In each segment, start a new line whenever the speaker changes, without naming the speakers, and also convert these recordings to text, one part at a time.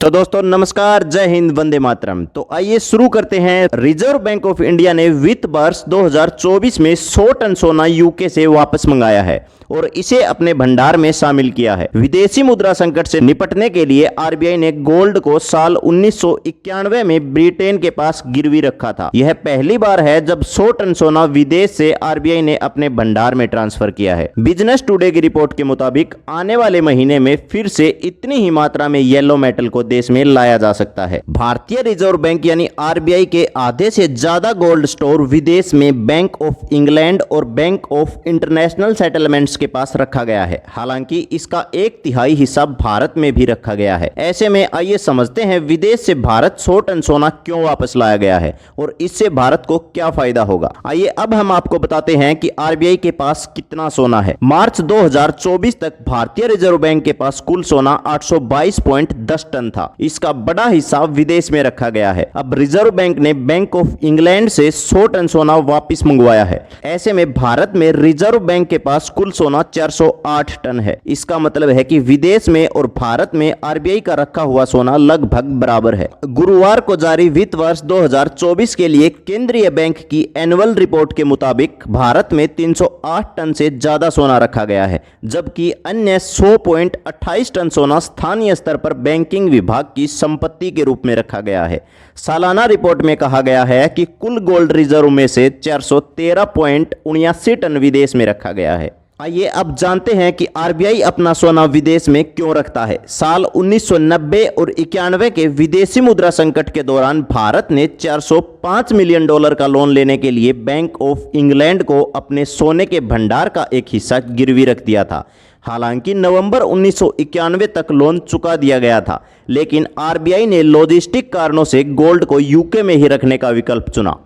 तो दोस्तों नमस्कार, जय हिंद, वंदे मातरम। तो आइए शुरू करते हैं। रिजर्व बैंक ऑफ इंडिया ने वित्त वर्ष 2024 में 100 टन सोना यूके से वापस मंगाया है और इसे अपने भंडार में शामिल किया है। विदेशी मुद्रा संकट से निपटने के लिए आरबीआई ने गोल्ड को साल 1991 में ब्रिटेन के पास गिरवी रखा था। यह पहली बार है जब 100 टन सोना विदेश से आरबीआई ने अपने भंडार में ट्रांसफर किया है। बिजनेस टुडे की रिपोर्ट के मुताबिक आने वाले महीने में फिर से इतनी ही मात्रा में येलो मेटल को देश में लाया जा सकता है। भारतीय रिजर्व बैंक यानी आरबीआई के आधे से ज्यादा गोल्ड स्टोर विदेश में बैंक ऑफ इंग्लैंड और बैंक ऑफ इंटरनेशनल सेटलमेंट्स के पास रखा गया है। हालांकि इसका 1/3 हिस्सा भारत में भी रखा गया है। ऐसे में आइए समझते हैं विदेश से भारत 100 टन सोना क्यों वापस लाया गया है और इससे भारत को क्या फायदा होगा। आइए अब हम आपको बताते हैं कि आरबीआई के पास कितना सोना है। मार्च 2024 तक भारतीय रिजर्व बैंक के पास कुल सोना 822.10 टन था। इसका बड़ा हिस्सा विदेश में रखा गया है। अब रिजर्व बैंक ने बैंक ऑफ इंग्लैंड से 100 टन सोना वापस मंगवाया है। ऐसे में भारत में रिजर्व बैंक के पास कुल सोना 408 टन है। इसका मतलब है कि विदेश में और भारत में आरबीआई का रखा हुआ सोना लगभग बराबर है। गुरुवार को जारी वित्त वर्ष 2024 के लिए केंद्रीय बैंक की एनुअल रिपोर्ट के मुताबिक भारत में 308 टन से ज्यादा सोना रखा गया है, जबकि अन्य 100.28 टन सोना स्थानीय स्तर पर बैंकिंग विभाग की संपत्ति के रूप में रखा गया है। सालाना रिपोर्ट में कहा गया है कि कुल गोल्ड रिजर्व में से 413.79 टन विदेश में रखा गया है। आइए अब जानते हैं कि आरबीआई अपना सोना विदेश में क्यों रखता है। साल 1990 और 91 के विदेशी मुद्रा संकट के दौरान भारत ने $405 मिलियन का लोन लेने के लिए बैंक ऑफ इंग्लैंड को अपने सोने के भंडार का एक हिस्सा गिरवी रख दिया था। हालांकि नवंबर 1991 तक लोन चुका दिया गया था, लेकिन आरबीआई ने लॉजिस्टिक कारणों से गोल्ड को यूके में ही रखने का विकल्प चुना।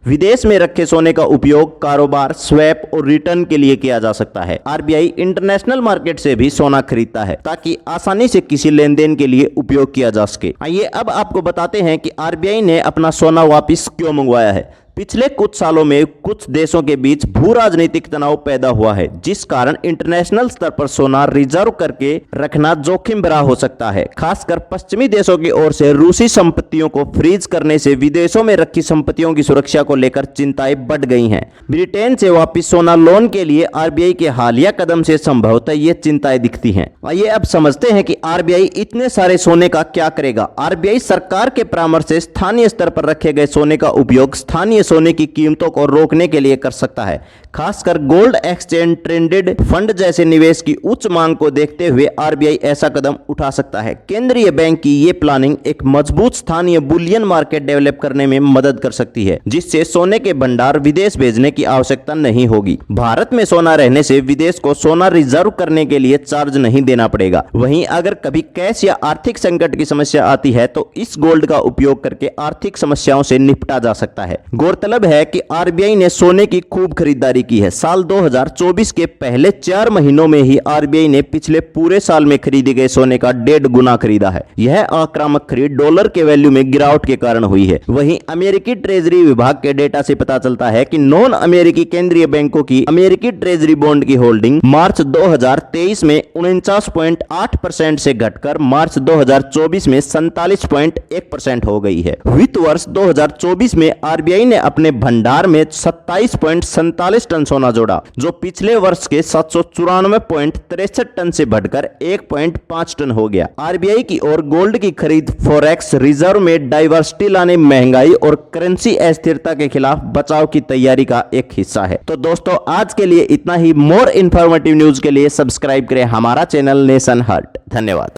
विदेश में रखे सोने का उपयोग कारोबार, स्वैप और रिटर्न के लिए किया जा सकता है। आरबीआई इंटरनेशनल मार्केट से भी सोना खरीदता है ताकि आसानी से किसी लेन देन के लिए उपयोग किया जा सके। आइए अब आपको बताते हैं कि आरबीआई ने अपना सोना वापस क्यों मंगवाया है। पिछले कुछ सालों में कुछ देशों के बीच भू राजनीतिक तनाव पैदा हुआ है, जिस कारण इंटरनेशनल स्तर पर सोना रिजर्व करके रखना जोखिम भरा हो सकता है। खासकर पश्चिमी देशों की ओर से रूसी संपत्तियों को फ्रीज करने से विदेशों में रखी संपत्तियों की सुरक्षा को लेकर चिंताएं बढ़ गई हैं। ब्रिटेन से वापस सोना लोन के लिए आरबीआई के हालिया कदम से संभवतः ये चिंताएं दिखती हैं। आइए अब समझते हैं कि आरबीआई इतने सारे सोने का क्या करेगा। आरबीआई सरकार के परामर्श से स्थानीय स्तर पर रखे गए सोने का उपयोग स्थानीय सोने की कीमतों को रोकने के लिए कर सकता है। खासकर गोल्ड एक्सचेंज ट्रेडेड फंड जैसे निवेश की उच्च मांग को देखते हुए आरबीआई ऐसा कदम उठा सकता है। केंद्रीय बैंक की ये प्लानिंग एक मजबूत स्थानीय बुलियन मार्केट डेवलप करने में मदद कर सकती है, जिससे सोने के भंडार विदेश भेजने की आवश्यकता नहीं होगी। भारत में सोना रहने से विदेश को सोना रिजर्व करने के लिए चार्ज नहीं देना पड़ेगा। वहीं अगर कभी कैश या आर्थिक संकट की समस्या आती है तो इस गोल्ड का उपयोग करके आर्थिक समस्याओं से निपटा जा सकता है। गौरतलब है कि आरबीआई ने सोने की खूब खरीदारी की है। साल 2024 के पहले 4 महीनों में ही आरबीआई ने पिछले पूरे साल में खरीदे गए सोने का 1.5 गुना खरीदा है। यह आक्रामक खरीद डॉलर के वैल्यू में गिरावट के कारण हुई है। वहीं अमेरिकी ट्रेजरी विभाग के डेटा से पता चलता है कि नॉन अमेरिकी केंद्रीय बैंकों की अमेरिकी ट्रेजरी बॉन्ड की होल्डिंग मार्च 2023 में 49.8% से घटकर मार्च 2024 में 47.1% हो गई है। वित्त वर्ष 2024 में आरबीआई ने अपने भंडार में 27.47 टन सोना जोड़ा, जो पिछले वर्ष के 794.63 टन से बढ़कर 1.5 टन हो गया। आरबीआई की ओर गोल्ड की खरीद फॉरेक्स रिजर्व में डाइवर्सिटी लाने, महंगाई और करेंसी अस्थिरता के खिलाफ बचाव की तैयारी का एक हिस्सा है। तो दोस्तों आज के लिए इतना ही। मोर इन्फॉर्मेटिव न्यूज के लिए सब्सक्राइब करें हमारा चैनल नेशन हर्ट। धन्यवाद।